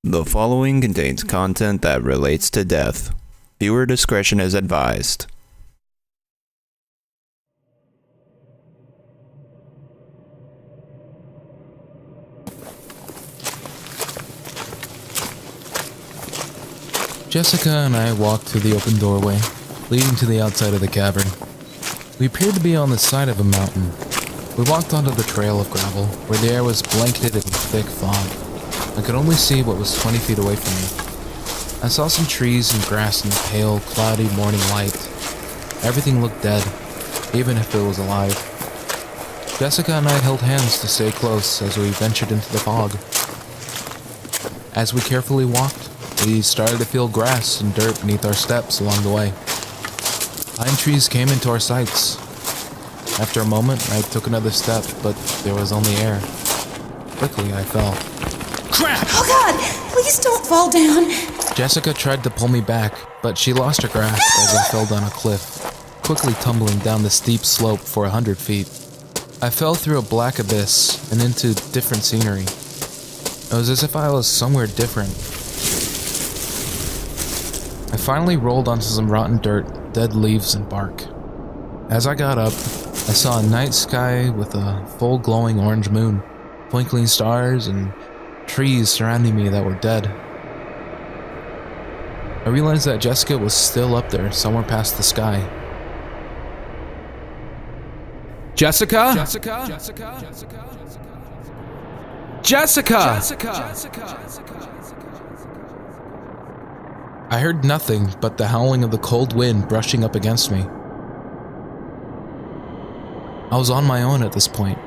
The following contains content that relates to death. Viewer discretion is advised. Jessica and I walked through the open doorway, leading to the outside of the cavern. We appeared to be on the side of a mountain. We walked onto the trail of gravel, where the air was blanketed in thick fog. I could only see what was 20 feet away from me. I saw some trees and grass in the pale, cloudy morning light. Everything looked dead, even if it was alive. Jessica and I held hands to stay close as we ventured into the fog. As we carefully walked, we started to feel grass and dirt beneath our steps along the way. Pine trees came into our sights. After a moment, I took another step, but there was only air. Quickly, I fell. Crap! Oh God! Please don't fall down! Jessica tried to pull me back, but she lost her grasp as I fell down a cliff, quickly tumbling down the steep slope for 100 feet. I fell through a black abyss and into different scenery. It was as if I was somewhere different. I finally rolled onto some rotten dirt, dead leaves and bark. As I got up, I saw a night sky with a full glowing orange moon, twinkling stars, and trees surrounding me that were dead. I realized that Jessica was still up there, somewhere past the sky. Jessica? Jessica? I heard nothing but the howling of the cold wind brushing up against me. I was on my own at this point.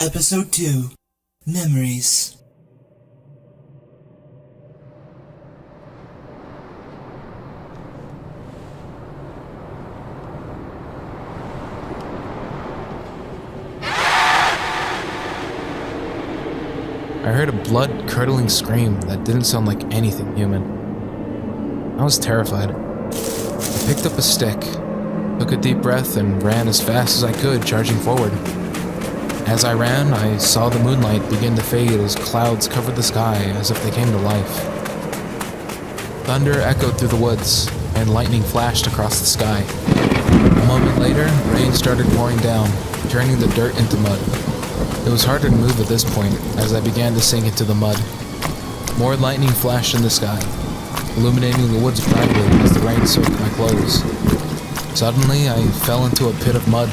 Episode 2, Memories. I heard a blood-curdling scream that didn't sound like anything human. I was terrified. I picked up a stick, took a deep breath, and ran as fast as I could, charging forward. As I ran, I saw the moonlight begin to fade as clouds covered the sky as if they came to life. Thunder echoed through the woods, and lightning flashed across the sky. A moment later, rain started pouring down, turning the dirt into mud. It was harder to move at this point, as I began to sink into the mud. More lightning flashed in the sky, illuminating the woods brightly as the rain soaked my clothes. Suddenly, I fell into a pit of mud.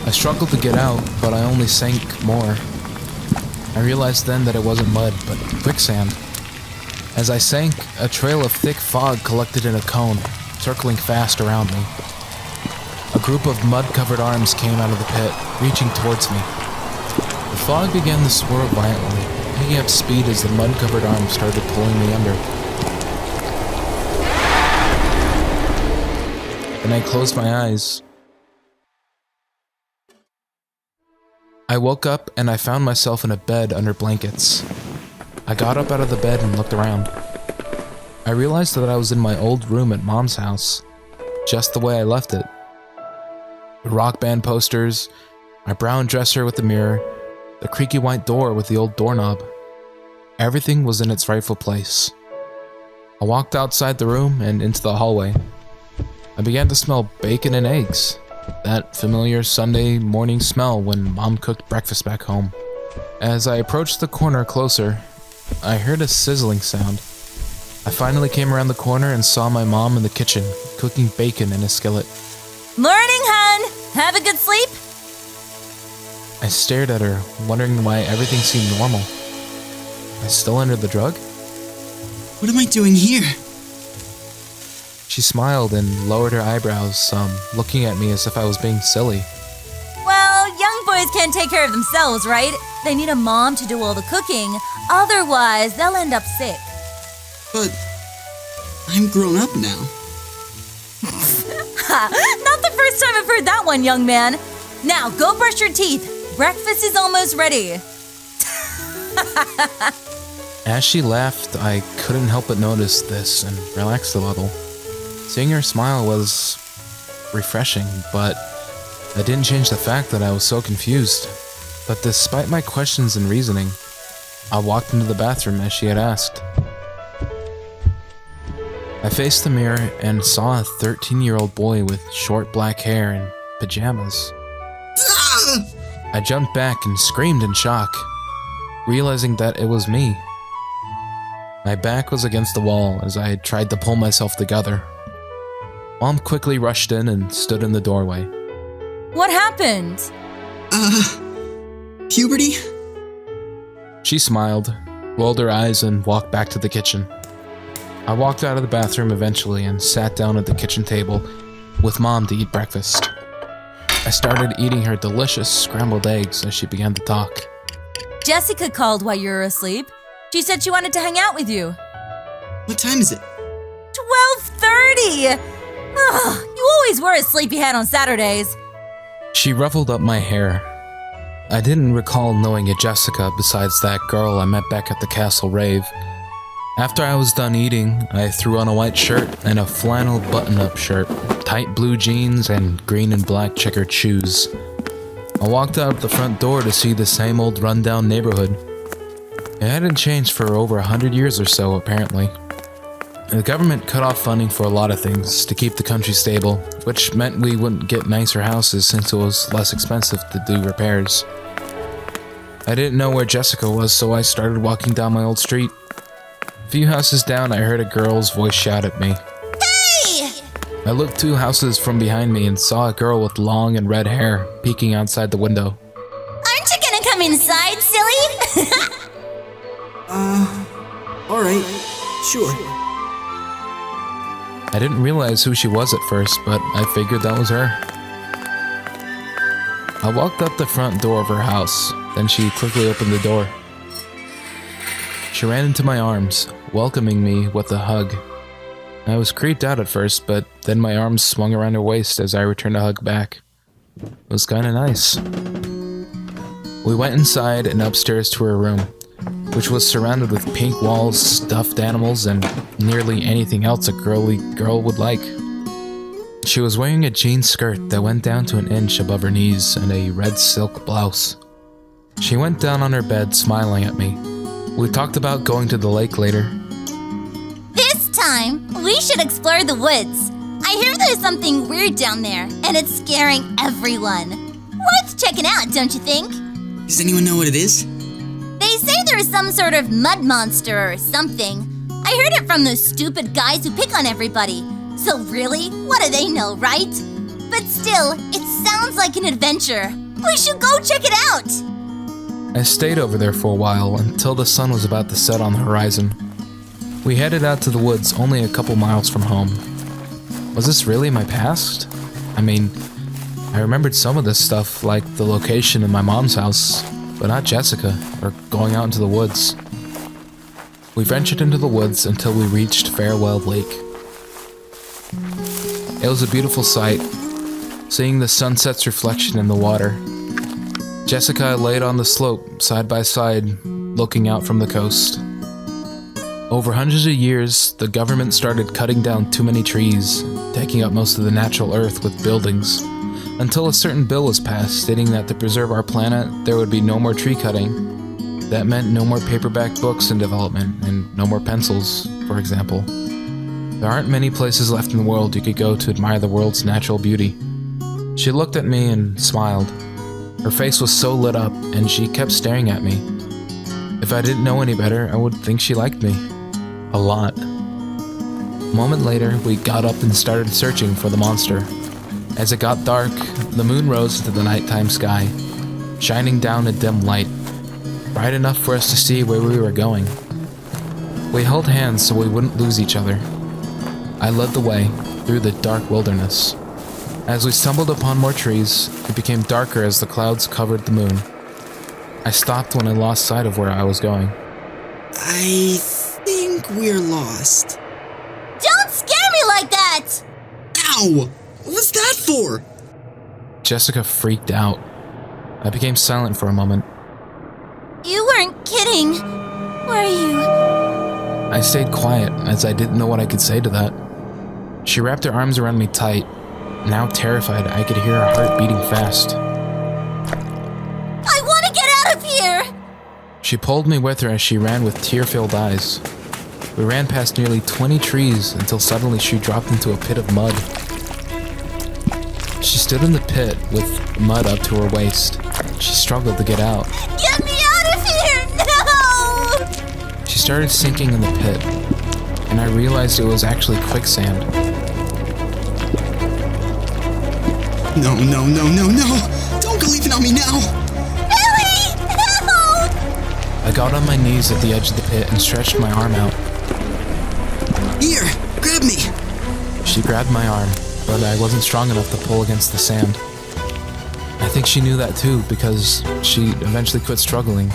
I struggled to get out, but I only sank more. I realized then that it wasn't mud, but quicksand. As I sank, a trail of thick fog collected in a cone, circling fast around me. A group of mud-covered arms came out of the pit, reaching towards me. The fog began to swirl violently, picking up speed as the mud-covered arms started pulling me under. Then I closed my eyes. I woke up and I found myself in a bed under blankets. I got up out of the bed and looked around. I realized that I was in my old room at Mom's house, just the way I left it. The rock band posters, my brown dresser with the mirror, the creaky white door with the old doorknob. Everything was in its rightful place. I walked outside the room and into the hallway. I began to smell bacon and eggs. That familiar Sunday morning smell when Mom cooked breakfast back home. As I approached the corner closer, I heard a sizzling sound. I finally came around the corner and saw my mom in the kitchen, cooking bacon in a skillet. Have a good sleep? I stared at her, wondering why everything seemed normal. I still under the drug? What am I doing here? She smiled and lowered her eyebrows, looking at me as if I was being silly. Well, young boys can't take care of themselves, right? They need a mom to do all the cooking. Otherwise, they'll end up sick. But I'm grown up now. Ha! Not the first time I've heard that one, young man. Now, go brush your teeth. Breakfast is almost ready. As she laughed, I couldn't help but notice this and relaxed a little. Seeing her smile was refreshing, but that didn't change the fact that I was so confused. But despite my questions and reasoning, I walked into the bathroom as she had asked. I faced the mirror and saw a 13-year-old boy with short black hair and pajamas. I jumped back and screamed in shock, realizing that it was me. My back was against the wall as I tried to pull myself together. Mom quickly rushed in and stood in the doorway. What happened? Puberty? She smiled, rolled her eyes, and walked back to the kitchen. I walked out of the bathroom eventually and sat down at the kitchen table with Mom to eat breakfast. I started eating her delicious scrambled eggs as she began to talk. Jessica called while you were asleep. She said she wanted to hang out with you. What time is it? 12:30! Ugh, you always wear a sleepyhead on Saturdays. She ruffled up my hair. I didn't recall knowing a Jessica besides that girl I met back at the castle rave. After I was done eating, I threw on a white shirt and a flannel button-up shirt, tight blue jeans, and green and black checkered shoes. I walked out the front door to see the same old rundown neighborhood. It hadn't changed for over 100 years or so, apparently. The government cut off funding for a lot of things to keep the country stable, which meant we wouldn't get nicer houses since it was less expensive to do repairs. I didn't know where Jessica was, so I started walking down my old street. A few houses down, I heard a girl's voice shout at me. Hey! I looked 2 houses from behind me and saw a girl with long and red hair peeking outside the window. Aren't you gonna come inside, silly? Alright, sure. I didn't realize who she was at first, but I figured that was her. I walked up the front door of her house, then she quickly opened the door. She ran into my arms, welcoming me with a hug. I was creeped out at first, but then my arms swung around her waist as I returned a hug back. It was kinda nice. We went inside and upstairs to her room, which was surrounded with pink walls, stuffed animals, and nearly anything else a girly girl would like. She was wearing a jean skirt that went down to an inch above her knees and a red silk blouse. She went down on her bed smiling at me. We talked about going to the lake later. This time, we should explore the woods. I hear there's something weird down there, and it's scaring everyone. Worth checking out, don't you think? Does anyone know what it is? They say there's some sort of mud monster or something. I heard it from those stupid guys who pick on everybody. So really, what do they know, right? But still, it sounds like an adventure. We should go check it out! I stayed over there for a while until the sun was about to set on the horizon. We headed out to the woods only a couple miles from home. Was this really my past? I mean, I remembered some of this stuff, like the location in my mom's house, but not Jessica, or going out into the woods. We ventured into the woods until we reached Farewell Lake. It was a beautiful sight, seeing the sunset's reflection in the water. Jessica laid on the slope, side by side, looking out from the coast. Over hundreds of years, the government started cutting down too many trees, taking up most of the natural earth with buildings, until a certain bill was passed stating that to preserve our planet, there would be no more tree cutting. That meant no more paperback books in development, and no more pencils, for example. There aren't many places left in the world you could go to admire the world's natural beauty. She looked at me and smiled. Her face was so lit up, and she kept staring at me. If I didn't know any better, I would think she liked me. A lot. A moment later, we got up and started searching for the monster. As it got dark, the moon rose into the nighttime sky, shining down a dim light, bright enough for us to see where we were going. We held hands so we wouldn't lose each other. I led the way through the dark wilderness. As we stumbled upon more trees, it became darker as the clouds covered the moon. I stopped when I lost sight of where I was going. I think we're lost. Don't scare me like that! Ow! What's that for? Jessica freaked out. I became silent for a moment. You weren't kidding, were you? I stayed quiet as I didn't know what I could say to that. She wrapped her arms around me tight. Now terrified, I could hear her heart beating fast. I want to get out of here! She pulled me with her as she ran with tear-filled eyes. We ran past nearly 20 trees until suddenly she dropped into a pit of mud. She stood in the pit with mud up to her waist. She struggled to get out. Get me out of here! No! She started sinking in the pit, and I realized it was actually quicksand. No! Don't go leaving on me now! Billy! No! I got on my knees at the edge of the pit and stretched my arm out. Here, grab me! She grabbed my arm, but I wasn't strong enough to pull against the sand. I think she knew that too, because she eventually quit struggling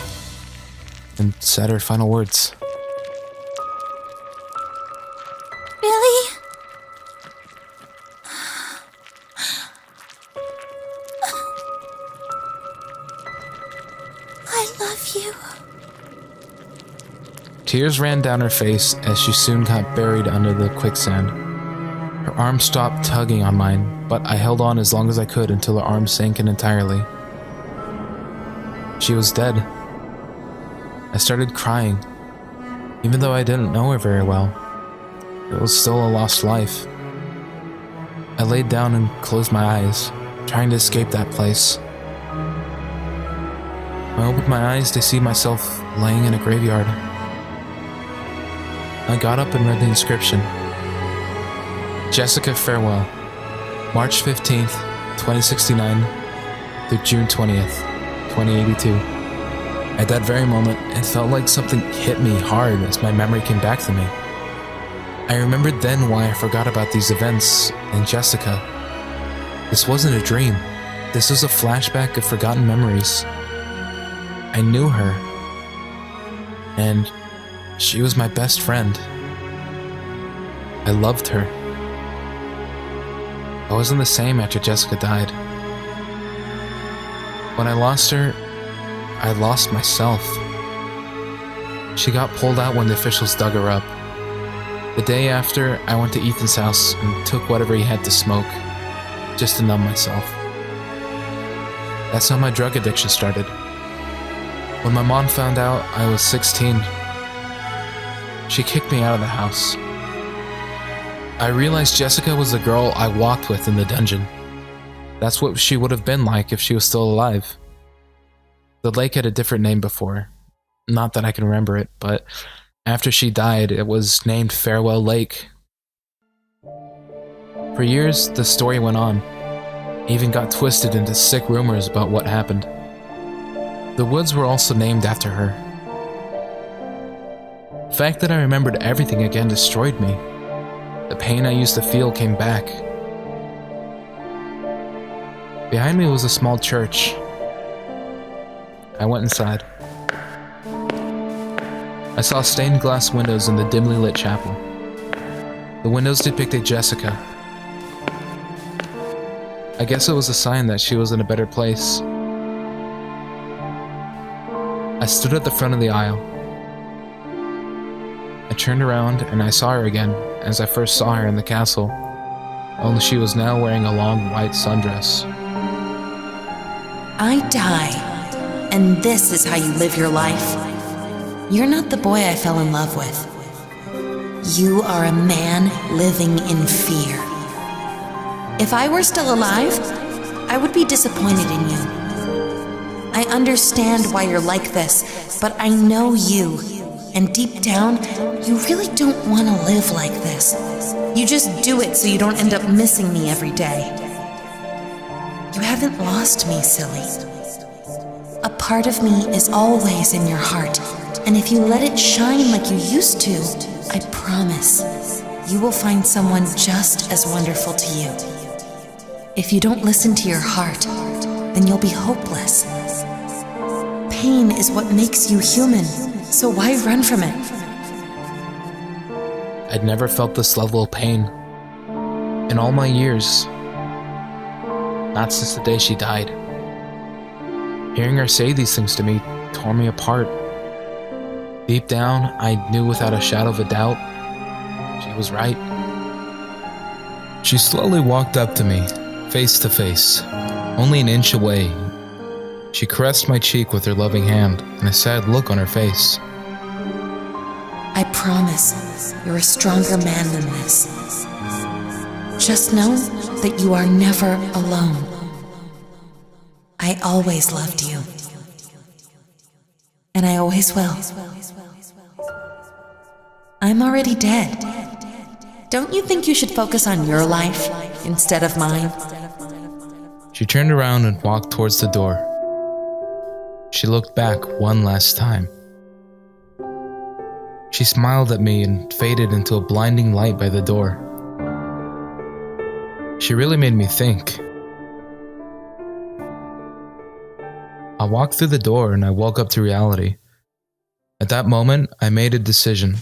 and said her final words. Billy? I love you. Tears ran down her face as she soon got buried under the quicksand. Her arm stopped tugging on mine, but I held on as long as I could until her arm sank in entirely. She was dead. I started crying, even though I didn't know her very well. It was still a lost life. I laid down and closed my eyes, trying to escape that place. I opened my eyes to see myself laying in a graveyard. I got up and read the inscription. Jessica, farewell. March 15th, 2069 through June 20th, 2082. At that very moment, it felt like something hit me hard as my memory came back to me. I remembered then why I forgot about these events and Jessica. This wasn't a dream. This was a flashback of forgotten memories. I knew her, and she was my best friend. I loved her. I wasn't the same after Jessica died. When I lost her, I lost myself. She got pulled out when the officials dug her up. The day after, I went to Ethan's house and took whatever he had to smoke, just to numb myself. That's how my drug addiction started. When my mom found out I was 16, she kicked me out of the house. I realized Jessica was the girl I walked with in the dungeon. That's what she would have been like if she was still alive. The lake had a different name before. Not that I can remember it, but after she died, it was named Farewell Lake. For years, the story went on. It even got twisted into sick rumors about what happened. The woods were also named after her. The fact that I remembered everything again destroyed me. The pain I used to feel came back. Behind me was a small church. I went inside. I saw stained glass windows in the dimly lit chapel. The windows depicted Jessica. I guess it was a sign that she was in a better place. I stood at the front of the aisle. I turned around and I saw her again, as I first saw her in the castle, only she was now wearing a long white sundress. I die, and this is how you live your life. You're not the boy I fell in love with. You are a man living in fear. If I were still alive, I would be disappointed in you. I understand why you're like this, but I know you, and deep down, you really don't want to live like this. You just do it so you don't end up missing me every day. You haven't lost me, silly. A part of me is always in your heart, and if you let it shine like you used to, I promise you will find someone just as wonderful to you. If you don't listen to your heart, then you'll be hopeless. Pain is what makes you human, so why run from it? I'd never felt this level of pain in all my years. Not since the day she died. Hearing her say these things to me tore me apart. Deep down, I knew without a shadow of a doubt, she was right. She slowly walked up to me, face to face, only an inch away. She caressed my cheek with her loving hand and a sad look on her face. I promise you're a stronger man than this. Just know that you are never alone. I always loved you. And I always will. I'm already dead. Don't you think you should focus on your life instead of mine? She turned around and walked towards the door. She looked back one last time. She smiled at me and faded into a blinding light by the door. She really made me think. I walked through the door and I woke up to reality. At that moment, I made a decision.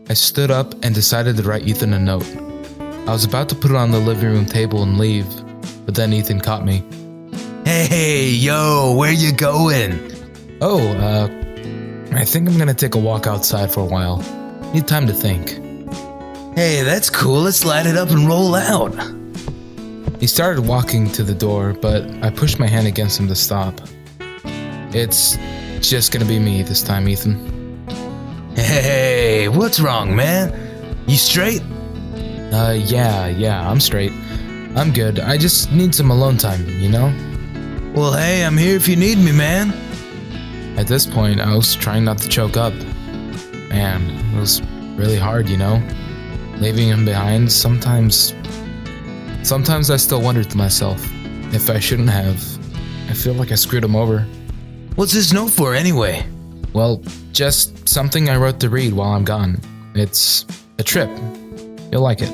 I stood up and decided to write Ethan a note. I was about to put it on the living room table and leave, but then Ethan caught me. Hey, yo, where you going? Oh, I think I'm gonna take a walk outside for a while. Need time to think. Hey, that's cool. Let's light it up and roll out. He started walking to the door, but I pushed my hand against him to stop. It's just gonna be me this time, Ethan. Hey, what's wrong, man? You straight? Yeah, I'm straight. I'm good. I just need some alone time, you know? Well, hey, I'm here if you need me, man. At this point, I was trying not to choke up. Man, it was really hard, you know? Leaving him behind, sometimes I still wonder to myself if I shouldn't have. I feel like I screwed him over. What's this note for, anyway? Well, just something I wrote to read while I'm gone. It's a trip. You'll like it.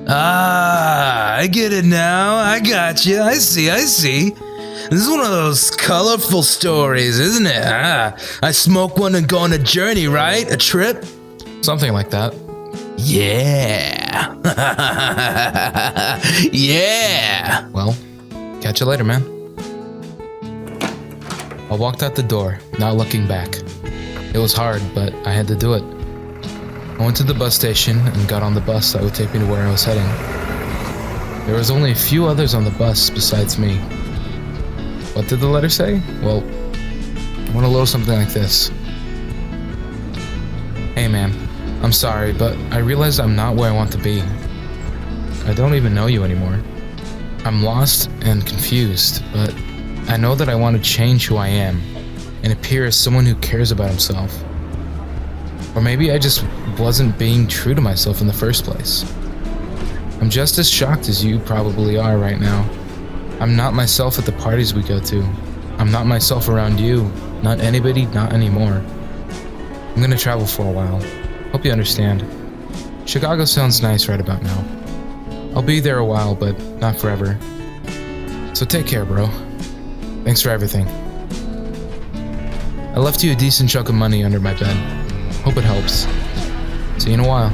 Ah, I get it now. I got you. I see. This is one of those colorful stories, isn't it? I smoke one and go on a journey, right? A trip? Something like that. Yeah. Yeah. Well, catch you later, man. I walked out the door, not looking back. It was hard, but I had to do it. I went to the bus station and got on the bus that would take me to where I was heading. There was only a few others on the bus besides me. What did the letter say? Well, I want to load something like this. Hey man, I'm sorry, but I realize I'm not where I want to be. I don't even know you anymore. I'm lost and confused, but I know that I want to change who I am and appear as someone who cares about himself. Or maybe I just wasn't being true to myself in the first place. I'm just as shocked as you probably are right now. I'm not myself at the parties we go to. I'm not myself around you. Not anybody, not anymore. I'm gonna travel for a while. Hope you understand. Chicago sounds nice right about now. I'll be there a while, but not forever. So take care, bro. Thanks for everything. I left you a decent chunk of money under my bed. Hope it helps. See you in a while.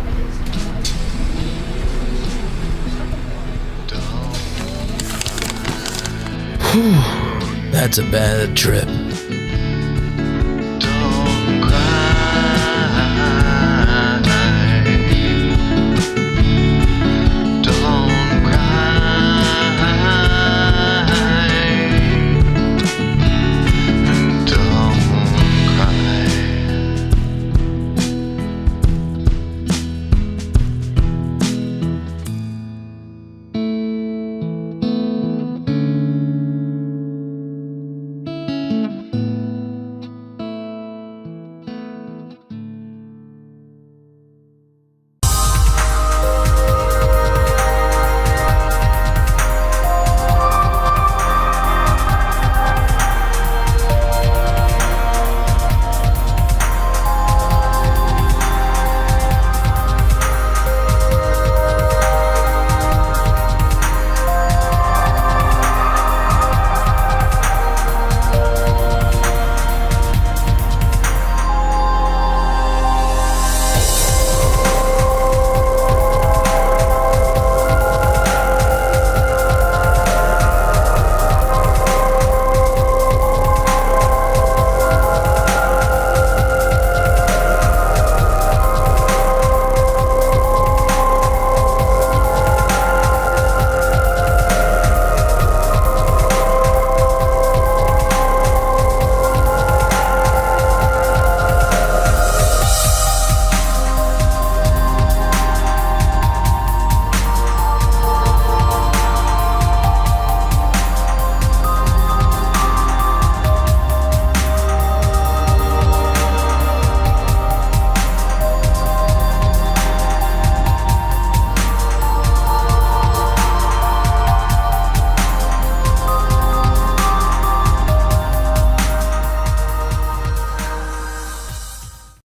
Whew, that's a bad trip.